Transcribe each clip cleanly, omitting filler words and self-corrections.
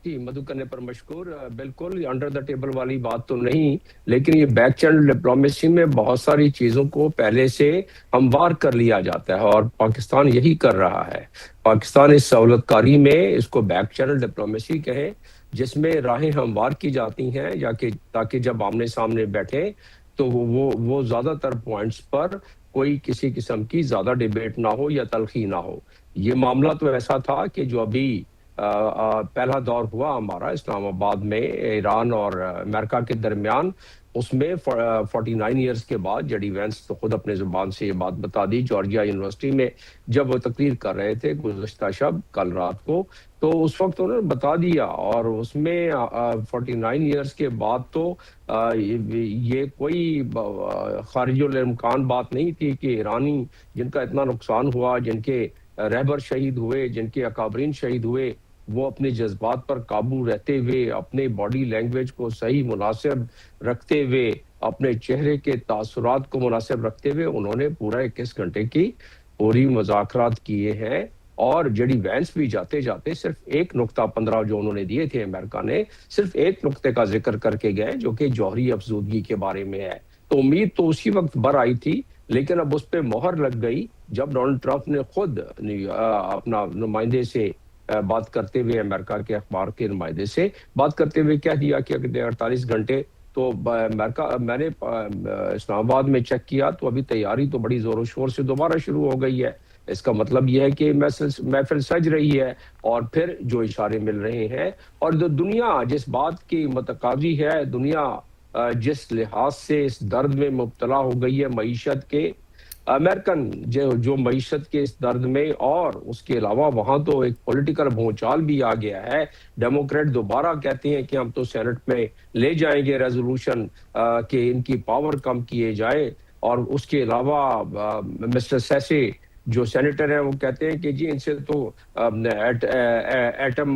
जी, मधु करने पर मशकूर। बिल्कुल अंडर द टेबल वाली बात तो नहीं, लेकिन ये बैक चैनल डिप्लोमेसी में बहुत सारी चीज़ों को पहले से हमवार कर लिया जाता है और पाकिस्तान यही कर रहा है। पाकिस्तान इस सहूलतकारी में इसको बैक चैनल डिप्लोमेसी कहे, जिसमें राहें हमवार की जाती हैं या कि ताकि जब आमने सामने बैठे तो वो ज़्यादातर पॉइंट्स पर कोई किसी किस्म की ज़्यादा डिबेट ना हो या तलखी ना हो। ये मामला तो ऐसा था कि जो अभी पहला दौर हुआ हमारा इस्लामाबाद में ईरान और अमेरिका के दरमियान, उसमें 49 ईयर्स के बाद जेडी वेंस तो खुद अपने जुबान से ये बात बता दी जॉर्जिया यूनिवर्सिटी में जब वो तकरीर कर रहे थे गुज़श्ता शब कल रात को, तो उस वक्त उन्होंने बता दिया और उसमें 49 ईयर्स के बाद तो ये कोई खारिजुल इम्कान बात नहीं थी कि ईरानी जिनका इतना नुकसान हुआ, जिनके रहबर शहीद हुए, जिनके अकाबरीन शहीद हुए, वो अपने जज्बात पर काबू रहते हुए, अपने बॉडी लैंग्वेज को सही मुनासिब रखते हुए, अपने चेहरे के तासुरात को मुनासिब रखते हुए उन्होंने पूरा 21 घंटे की पूरी मुज़ाकरात किए हैं। और जेडी वैंस भी जाते जाते सिर्फ एक नुक्ता 15 जो उन्होंने दिए थे अमेरिका ने, सिर्फ एक नुक्ते का जिक्र करके गए जो कि जौहरी अफजूदगी के बारे में है। तो उम्मीद तो उसी वक्त बर आई थी, लेकिन अब उस पर मोहर लग गई जब डोनाल्ड ट्रंप ने खुद अपना नुमाइंदे से बात करते हुए, अमेरिका के अखबार के नुमाइंदे से बात करते हुए कह दिया कि अगले 48 घंटे तो अमेरिका, मैंने इस्लामाबाद में चेक किया तो अभी तैयारी तो बड़ी जोरों शोर से दोबारा शुरू हो गई है। इसका मतलब यह है कि महफिल सज रही है और फिर जो इशारे मिल रहे हैं और जो दुनिया जिस बात की मतकाजी है, दुनिया जिस लिहाज से इस दर्द में मुब्तला हो गई है मईशत के, अमेरिकन जो मईशत के इस दर्द में, और उसके अलावा वहां तो एक पॉलिटिकल भूचाल भी आ गया है। डेमोक्रेट दोबारा कहते हैं कि हम तो सेनेट में ले जाएंगे रेजोल्यूशन कि इनकी पावर कम किए जाए, और उसके अलावा मिस्टर सेसे जो सेनेटर है वो कहते हैं कि जी इनसे तो एटम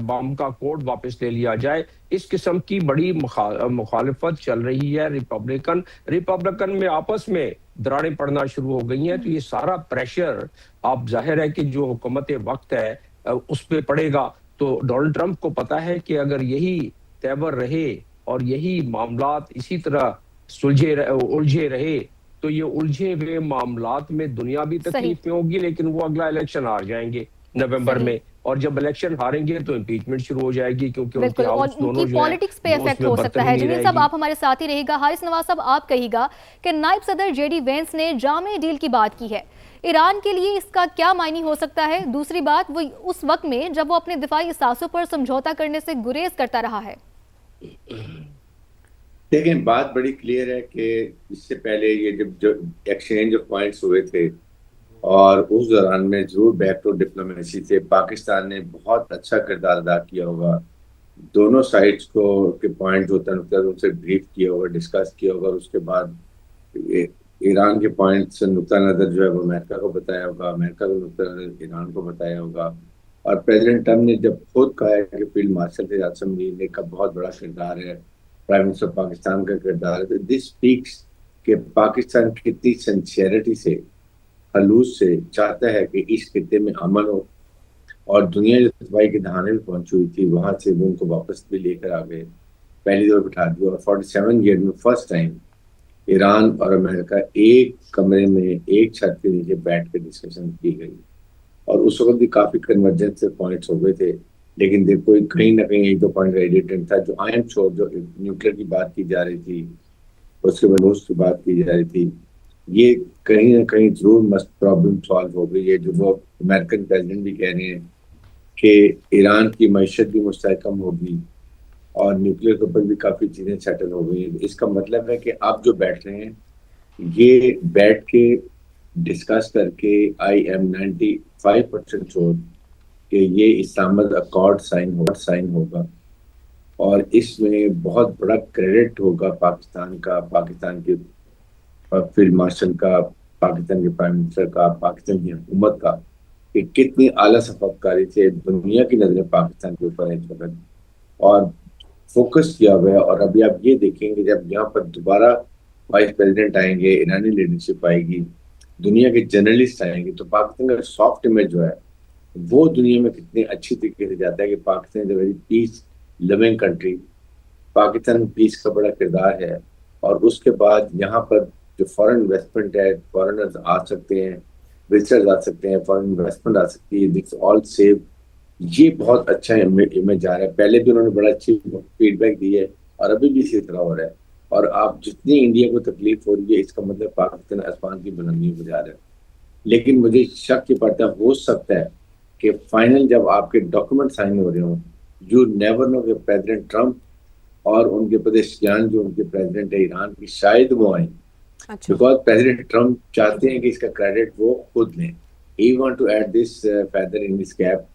बम का कोड वापस ले लिया जाए। इस किस्म की बड़ी मुखालिफत चल रही है। रिपब्लिकन में आपस में दरारें पड़ना शुरू हो गई हैं। तो ये सारा प्रेशर आप जाहिर है कि जो हुकूमत वक्त है उस पर पड़ेगा। तो डोनाल्ड ट्रंप को पता है कि अगर यही तेवर रहे और यही मामलात इसी तरह उलझे रहे तो ये उलझे हुए मामलात में दुनिया भी सही तकलीफ में होगी, लेकिन वो अगला इलेक्शन हार जाएंगे नवंबर सही में, और जब इलेक्शन हारेंगे तो इम्पीचमेंट शुरू हो जाएगी क्योंकि उनके बिल्कुल, और हाउस उनकी दोनों जो है पॉलिटिक्स पे वो इफेक्ट उसमें हो सकता बरतरी है। नहीं जमील साहब, रहेगी। आप हमारे साथ ही रहिएगा। हारिस नवाज साहब, आप कहिएगा कि नायब सदर जेडी वेंस ने जामे डील की बात की है, ईरान के लिए इसका क्या मायने हो सकता है? दूसरी बात, वो उस वक्त में जब वो अपने दिफाई असासों पर समझौता करने से गुरेज करता रहा है। देखिए, बात बड़ी क्लियर है कि इससे पहले ये जब जो एक्सचेंज ऑफ पॉइंट्स हुए थे और उस दौरान में जरूर बैकडोर डिप्लोमेसी से पाकिस्तान ने बहुत अच्छा किरदार अदा किया होगा। दोनों साइड्स को के पॉइंट होता है उनसे ब्रीफ किया होगा, डिस्कस किया होगा, और उसके बाद ईरान के पॉइंट से नुक्ता नज़र जो है वो अमेरिका को बताया होगा, अमेरिका को नुक्ता नज़र ईरान को बताया होगा। और प्रेसिडेंट ट्रम्प ने जब खुद कहा है कि फील्ड मार्शल से आसम लीने का बहुत बड़ा किरदार है, प्राइम मिनिस्टर पाकिस्तान का किरदार है, तो दिस स्पीक्स कि पाकिस्तान कितनी सिंसियरिटी से, खलूस से चाहता है कि इस खिते में अमन हो। और दुनिया जो तबाही के दहाने में पहुंची हुई थी वहां से वो उनको वापस भी लेकर आ गए, पहली दौर बिठा दिया। और 47 ईयर में फर्स्ट टाइम ईरान और अमेरिका एक कमरे में एक छत के नीचे बैठ कर डिस्कशन की गई। और उस वक्त भी काफी कन्वर्जेंस पॉइंट्स हो गए थे, लेकिन देखो कहीं ना कहीं एक दो पॉइंट रेडिएटेड था। जो आयन शोर जो न्यूक्लियर की बात की जा रही थी, उसके बाद की बात की जा रही थी, ये कहीं ना कहीं जरूर मस्त प्रॉब्लम सॉल्व हो गई है। जो वो अमेरिकन प्रेसिडेंट भी कह रहे हैं कि ईरान की मैशत भी मुस्तहकम होगी और न्यूक्लियर के ऊपर भी काफी चीजें सेटल हो गई हैं। इसका मतलब है कि आप जो बैठ रहे हैं ये बैठ के डिस्कस करके आई एम 95% श्योर कि ये इस्लामाबाद अकॉर्ड साइन होगा। और इसमें बहुत बड़ा क्रेडिट होगा पाकिस्तान का, पाकिस्तान के फील्ड मार्शल का, पाकिस्तान के प्राइम मिनिस्टर का, पाकिस्तान की हुकूमत का, कि कितनी आला सफाकारी से दुनिया की नजरें पाकिस्तान के ऊपर है इस वक्त और फोकस किया हुआ है। और अभी आप ये देखेंगे जब यहाँ पर दोबारा वाइस प्रेसिडेंट आएंगे, ईरानी लीडरशिप आएगी, दुनिया के जर्नलिस्ट आएंगे, तो पाकिस्तान का सॉफ्ट इमेज जो है वो दुनिया में कितनी अच्छी तरीके से जाता है कि Pakistan is a very peace loving country. Pakistan में पीस का बड़ा किरदार है। और उसके बाद यहाँ पर जो फॉरेन इन्वेस्टमेंट है, फॉरेनर्स आ सकते हैं, विजिटर्स आ सकते हैं, फॉरेन इन्वेस्टमेंट आ सकती है, दिस ऑल सेव। ये बहुत अच्छा इमेज जा रहा है। पहले भी उन्होंने बड़ा अच्छी फीडबैक दी है और अभी भी इसी तरह हो रहा है। और आप जितनी इंडिया को तकलीफ हो रही है, इसका मतलब पाकिस्तान आसमान की बुलंदियों को जा रहा है। लेकिन मुझे शक ये पड़ता है, हो सकता है कि फाइनल जब आपके डॉक्यूमेंट साइन हो रहे हों, यू नेवर नो कि प्रेसिडेंट ट्रम्प और उनके पदेशियान जो उनके प्रेसिडेंट है ईरान की, शायद वो आए। अच्छा। बिकॉज प्रेसिडेंट ट्रम्प चाहते हैं कि इसका क्रेडिट वो खुद लें। He want to add this feather in this cap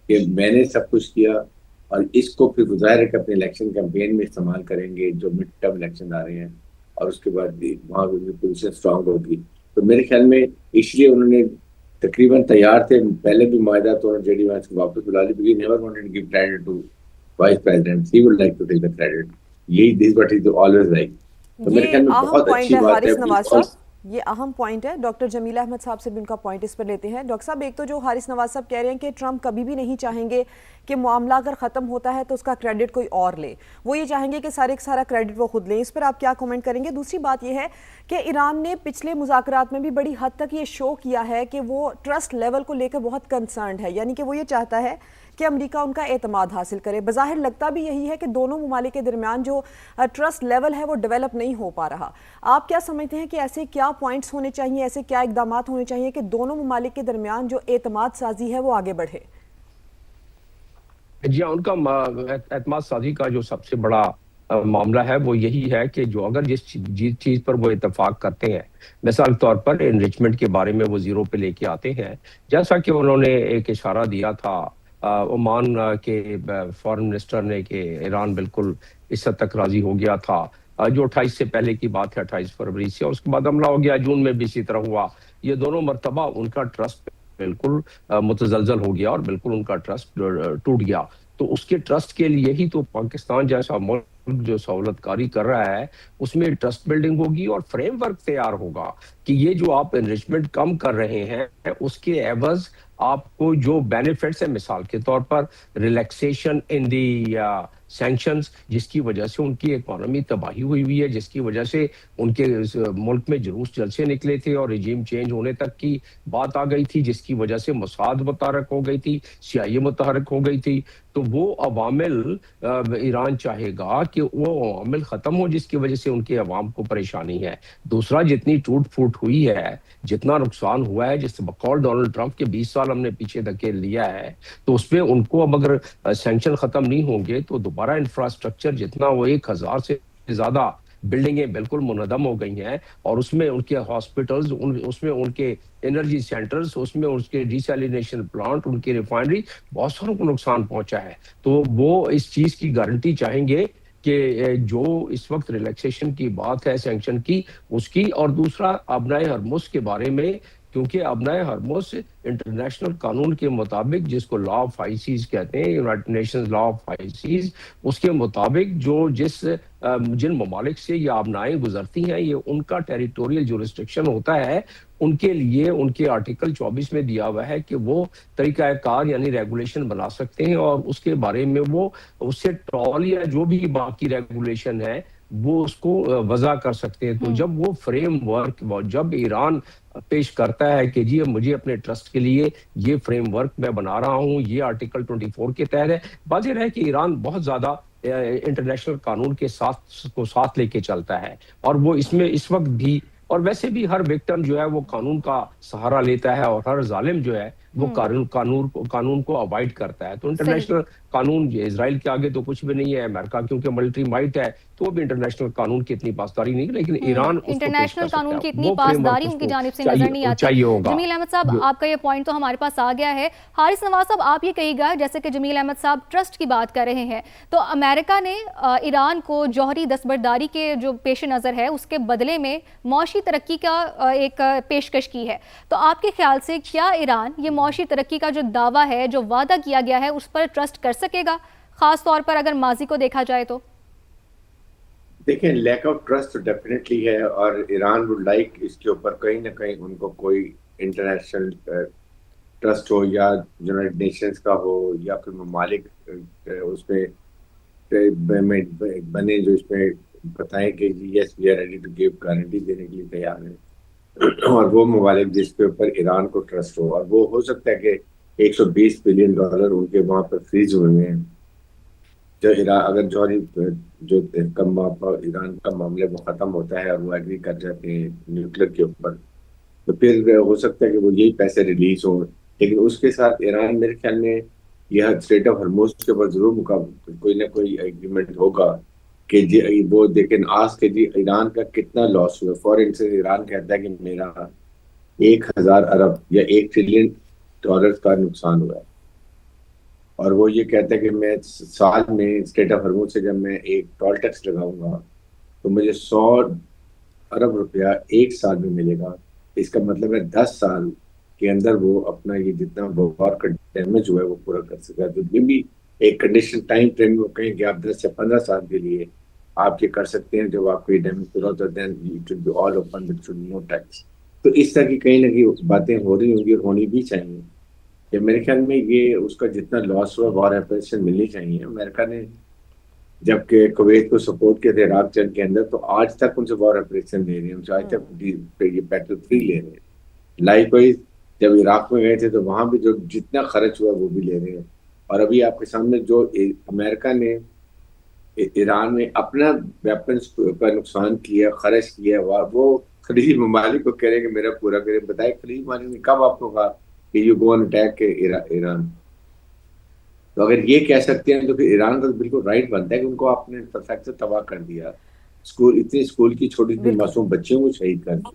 कि मैंने सब कुछ किया। और इसको फिर गुजाहिर है कि अपने इलेक्शन कैंपेन में इस्तेमाल करेंगे, जो मिड टर्म इलेक्शन आ रहे हैं। और उसके बाद वहाँ की पोजिशन स्ट्रांग होगी। तो मेरे ख्याल में इसलिए उन्होंने तकरीबन तैयार थे पहले भी मायदा, तो उन्होंने जेडी वांस को वापस बुला ली, because never wanted to give credit to vice president, he would like to take the credit. यही this what is always like. तो मेरे ये ख्याल में अहम बहुत पॉइंट अच्छी है बात है। हारिस नवाज साहब, ये अहम पॉइंट है। डॉक्टर जमील अहमद साहब से भी उनका पॉइंट इस पर लेते हैं। डॉक्टर साहब, एक तो जो हारिस नवाज साहब कह रहे हैं कि ट्रंप कभी भी नहीं चाहेंगे कि मामला अगर ख़त्म होता है तो उसका क्रेडिट कोई और ले, वो ये चाहेंगे कि सारे का सारा क्रेडिट वो खुद लें। इस पर आप क्या कमेंट करेंगे? दूसरी बात ये है कि ईरान ने पिछले मुज़ाकरात में भी बड़ी हद तक ये शो किया है कि वो ट्रस्ट लेवल को लेकर बहुत कंसर्न्ड है, यानी कि वो ये चाहता है कि अमेरिका उनका एतमाद हासिल करे। बज़ाहिर लगता भी यही है कि दोनों ममालिक के दरमियान जो ट्रस्ट लेवल है वो डेवलप नहीं हो पा रहा। आप क्या समझते हैं कि ऐसे क्या पॉइंट्स होने चाहिए, ऐसे क्या इकदाम होने चाहिए कि दोनों ममालिक के दरमियान जो एतमाद साजी है वो आगे बढ़े? जी हाँ, उनका एतमाद साजी का जो सबसे बड़ा मामला है वो यही है कि जो अगर जिस चीज पर वो इतफाक करते हैं, मिसाल के तौर पर एनरिचमेंट के बारे में वो जीरो पे लेके आते हैं, जैसा कि उन्होंने एक इशारा दिया था ओमान के फॉरेन मिनिस्टर ने कि ईरान बिल्कुल इस हद तक राजी हो गया था। जो 28 से पहले की बात है, 28 फरवरी से, और उसके बाद हमला हो गया, जून में भी इसी तरह हुआ। ये दोनों मरतबा उनका ट्रस्ट बिल्कुल मुतजलजल हो गया और बिल्कुल उनका ट्रस्ट टूट गया। तो उसके ट्रस्ट के लिए ही तो पाकिस्तान जैसा मुल्क जो सहूलतकारी कर रहा है, उसमें ट्रस्ट बिल्डिंग होगी और फ्रेमवर्क तैयार होगा कि ये जो आप एनरिचमेंट कम कर रहे हैं उसके एवज आपको जो बेनिफिट्स है, मिसाल के तौर पर रिलैक्सेशन इन दी सैंक्शंस, जिसकी वजह से उनकी इकोनॉमी तबाही हुई है, जिसकी वजह से उनके मुल्क में जुलूस जलसे निकले थे और रिजीम चेंज होने तक की बात आ गई थी, जिसकी वजह से मोसाद मुतहरक हो गई थी, CIA मुतहरक हो गई थी। तो वो अवामिल ईरान चाहेगा कि वो अवामिल खत्म हो जिसकी वजह से उनके अवाम को परेशानी है। दूसरा, जितनी टूट फूट हुई है, जितना नुकसान हुआ है, जिस बकौल डोनाल्ड ट्रंप के 20 साल हमने पीछे धकेल लिया है, तो उसमें उनको अब अगर सैंक्शन खत्म नहीं होंगे तो दोबारा इंफ्रास्ट्रक्चर जितना वो 1000 से ज्यादा बिल्डिंगें बिल्कुल मुनहदम हो गई हैं, और उसमें उनके हॉस्पिटल्स, उसमें उनके एनर्जी सेंटर्स, उसमें उसके डिसैलिनेशन प्लांट, उनकी रिफाइनरी, बहुत सारों को नुकसान पहुंचा है। तो वो इस चीज की गारंटी चाहेंगे कि जो इस वक्त रिलैक्सेशन की बात है सैंक्शन की, उसकी। और दूसरा, अबनाए हरमुज के बारे में, क्योंकि अबनाए हरमुज इंटरनेशनल कानून के मुताबिक, जिसको लॉ ऑफ हाई सीज कहते हैं, United Nations law of high seas, उसके मुताबिक जो जिन ममालिक से ये आबनाएं गुजरती हैं, ये उनका टेरिटोरियल जुरिस्डिक्शन होता है। उनके लिए उनके आर्टिकल 24 में दिया हुआ है कि वो तरीकाकार यानी रेगुलेशन बना सकते हैं, और उसके बारे में वो उससे टॉल या जो भी बाकी रेगुलेशन है वो उसको वजह कर सकते हैं। तो जब वो फ्रेमवर्क, जब ईरान पेश करता है कि जी मुझे अपने ट्रस्ट के लिए ये फ्रेमवर्क मैं बना रहा हूँ, ये आर्टिकल 24 के तहत है, वाज़ेह है कि ईरान बहुत ज्यादा इंटरनेशनल कानून के साथ लेके चलता है, और वो इसमें इस वक्त भी, और वैसे भी हर विक्टिम जो है वो कानून का सहारा लेता है, और हर जालिम जो है वो कानून को अवॉइड करता है। तो इंटरनेशनल कानून इजराइल के आगे तो कुछ भी नहीं है। अमेरिका क्योंकि मिलिट्री माइट है तो भी इंटरनेशनल कानून की इतनी पासदारी नहीं, लेकिन ईरान उसको पेश इंटरनेशनल कर सकता कानून की है। इतनी वो पासदारी फ्रेमवर्क उनकी उसको जानिब से नजर नहीं आती। चाहिए होगा। जमील अहमद साहब, आपका ये पॉइंट तो हमारे पास आ गया है। हारिस नवाज साहब, आप ये कहिएगा, जैसे कि जमील अहमद साहब ट्रस्ट की बात कर रहे हैं, तो अमेरिका ने ईरान को जौहरी दस्तबरदारी के जो पेश नज़र है उसके बदले में मौशी तरक्की का एक पेशकश की है। तो आपके ख्याल से क्या ईरान ये मौशी तरक्की का जो दावा है, जो वादा किया गया है, उस पर ट्रस्ट कर सकेगा, खास तौर पर अगर माजी को देखा जाए तो? देखिए, लैक ऑफ ट्रस्ट तो डेफिनेटली है, और ईरान वुड लाइक इसके ऊपर कहीं ना कहीं उनको कोई इंटरनेशनल ट्रस्ट हो या यूनाइटेड नेशंस का हो या फिर ममालिक उसमें बने जो इसमें बताएं कि yes we are ready to give guarantee देने के लिए तैयार है और वो ममालिक जिसके ऊपर ईरान को ट्रस्ट हो, और वो हो सकता है कि 120 बिलियन डॉलर उनके वहां पर फ्रीज हुए हैं। जो ईरान अगर जौहरी जो ईरान का मामले वो खत्म होता है और वो एग्री कर जाते हैं न्यूक्लियर के ऊपर, तो फिर हो सकता है कि वो यही पैसे रिलीज हो। लेकिन उसके साथ ईरान मेरे ख्याल में यह स्ट्रेट ऑफ हॉर्मुज के ऊपर जरूर कोई ना कोई एग्रीमेंट होगा कि वो देखें आज के जी ईरान का कितना लॉस हुआ। फॉर इंस्टेंस ईरान कहता है कि मेरा 1000 अरब या 1 ट्रिलियन डॉलर का नुकसान हुआ है, और वो ये कहता है कि मैं साल में स्ट्रेट ऑफ हॉर्मुज से जब मैं एक टोल टैक्स लगाऊंगा तो मुझे 100 अरब रुपया एक साल में मिलेगा। इसका मतलब है 10 साल के अंदर वो अपना ये जितना वॉर का डैमेज हुआ है वो पूरा कर सका। तो ये भी एक कंडीशन टाइम फ्रेम वो कहें कि आप 10 से 15 साल के लिए आप ये कर सकते हैं जब आपको ये डैमेज पूरा होता है, then it should be all open, it should no tax. तो इस तरह की कहीं ना कहीं बातें हो रही होंगी और होनी भी चाहिए। कि मेरे ख्याल में ये उसका जितना लॉस हुआ वॉर रेपरेशन मिलनी चाहिए। अमेरिका ने जबकि कुवैत को सपोर्ट किया था इराक जंग के अंदर, तो आज तक उनसे वॉर रेपरेशन ले रहे हैं, आज तक ये बैटल फ्री ले रहे हैं। लाइकवाइज जब इराक में गए थे तो वहां भी जो जितना खर्च हुआ वो भी ले रहे हैं। और अभी आपके सामने जो अमेरिका ने ईरान में अपना वेपन्स का नुकसान किया, खर्च किया, वो खलीजी ममालिक को कह रहे हैं कि मेरा पूरा करें। बताए खलीजी ममालिक ने कब आपको कहा कि यू गो ऑन अटैक के ईरान? तो अगर ये कह सकते हैं तो फिर ईरान का तो बिल्कुल राइट बनता है कि उनको आपने परफेक्ट से तबाह कर दिया। स्कूल की छोटी छोटी मासूम बच्चियों को शहीद कर दिया।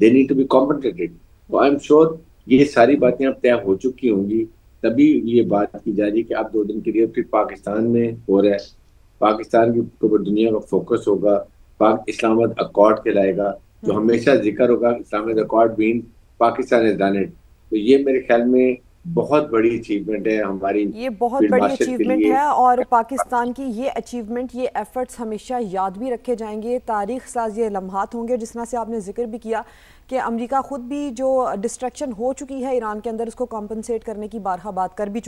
They need to be compensated. तो आई एम श्योर ये सारी बातें अब तय हो चुकी होंगी, तभी ये बात की जा रही है कि अब 2 दिन के लिए फिर पाकिस्तान में हो रहा है, पाकिस्तान के ऊपर दुनिया का फोकस होगा। पाक इस्लामाबाद अकॉर्ड कहलाएगा, जो हमेशा जिक्र होगा Islamabad accord been Pakistan is done it. तो ये मेरे ख्याल में बहुत बड़ी अचीवमेंट है हमारी, ये बहुत फील्ड बड़ी मार्शल के अचीवमेंट लिए। है और पाकिस्तान की ये अचीवमेंट, ये एफर्ट्स हमेशा याद भी रखे जाएंगे। तारीख साज ये लम्हात होंगे। जिस तरह से आपने जिक्र भी किया कि अमेरिका खुद भी जो डिस्ट्रक्शन हो चुकी है ईरान के अंदर उसको कॉम्पनसेट करने की बारहा बात कर भी चुका